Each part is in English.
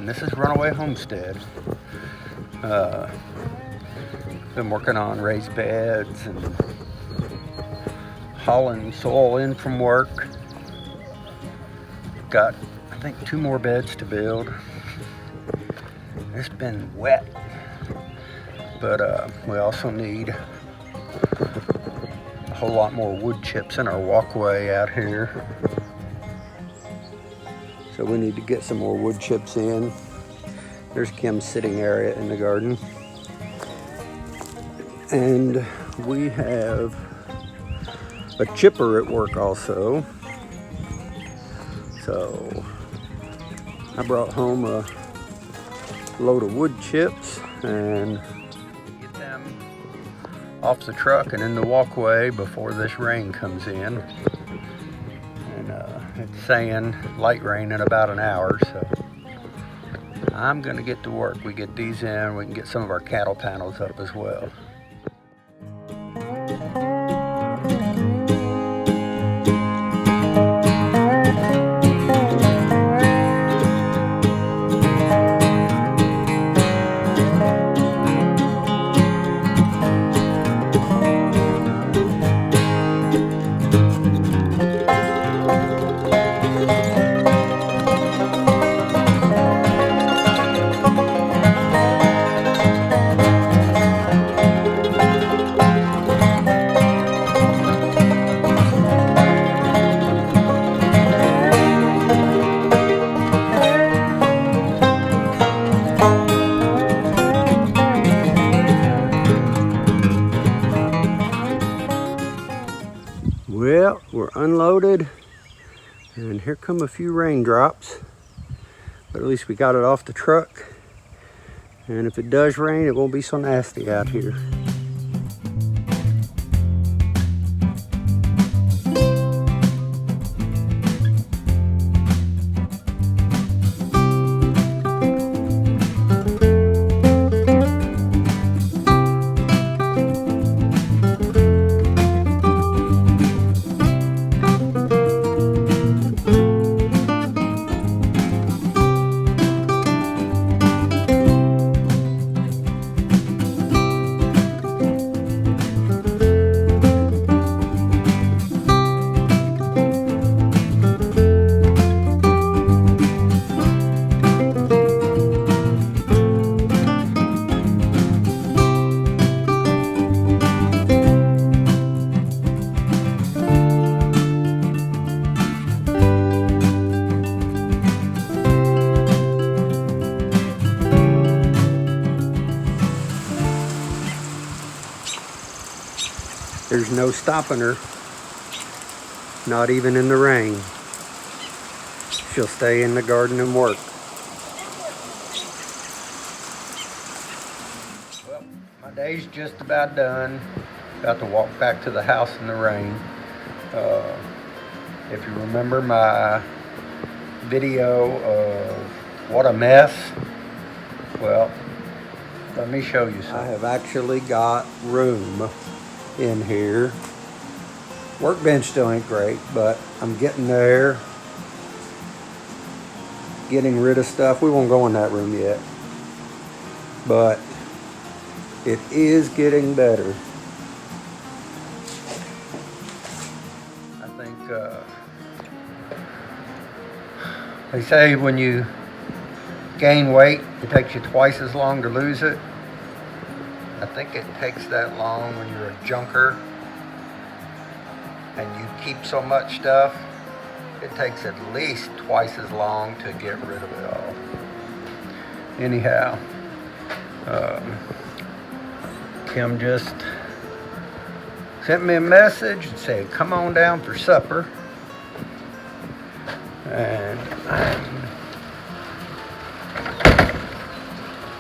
and this is Runaway Homestead. Been working on raised beds and hauling soil in from work. Got, I think, 2 more beds to build. It's been wet, but we also need a whole lot more wood chips in our walkway out here. So we need to get some more wood chips in. There's Kim's sitting area in the garden. And we have a chipper at work also. So I brought home a load of wood chips and get them off the truck and in the walkway before this rain comes in. And it's saying light rain in about an hour, so I'm gonna get to work. We get these in, we can get some of our cattle panels up as well. Well, we're unloaded, and here come a few raindrops, but at least we got it off the truck, and if it does rain, it won't be so nasty out here. There's no stopping her, not even in the rain. She'll stay in the garden and work. Well, my day's just about done. About to walk back to the house in the rain. If you remember my video of what a mess, well, let me show you something. I have actually got room in here. Workbench still ain't great, but I'm getting there. Getting rid of stuff. We won't go in that room yet, but it is getting better. I think they say when you gain weight, it takes you twice as long to lose it. I think it takes that long when you're a junker and you keep so much stuff. It takes at least twice as long to get rid of it all. Anyhow, Kim just sent me a message and said, come on down for supper. And I'm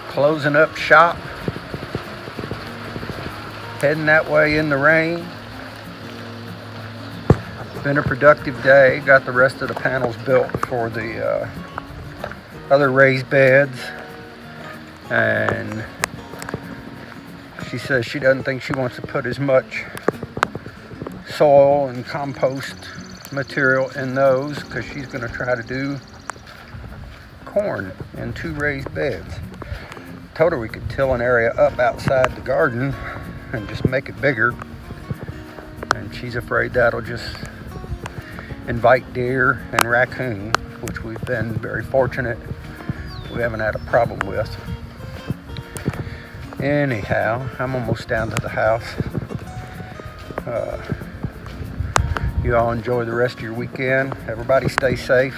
closing up shop. Heading that way in the rain. Been a productive day. Got the rest of the panels built for the other raised beds, and she says she doesn't think she wants to put as much soil and compost material in those because she's going to try to do corn in 2 raised beds. Told her we could till an area up outside the garden and just make it bigger. And she's afraid that'll just invite deer and raccoon, which we've been very fortunate we haven't had a problem with. Anyhow, I'm almost down to the house. You all enjoy the rest of your weekend. Everybody stay safe.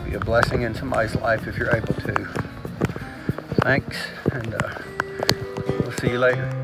Be a blessing in somebody's life if you're able to. Thanks, and we'll see you later.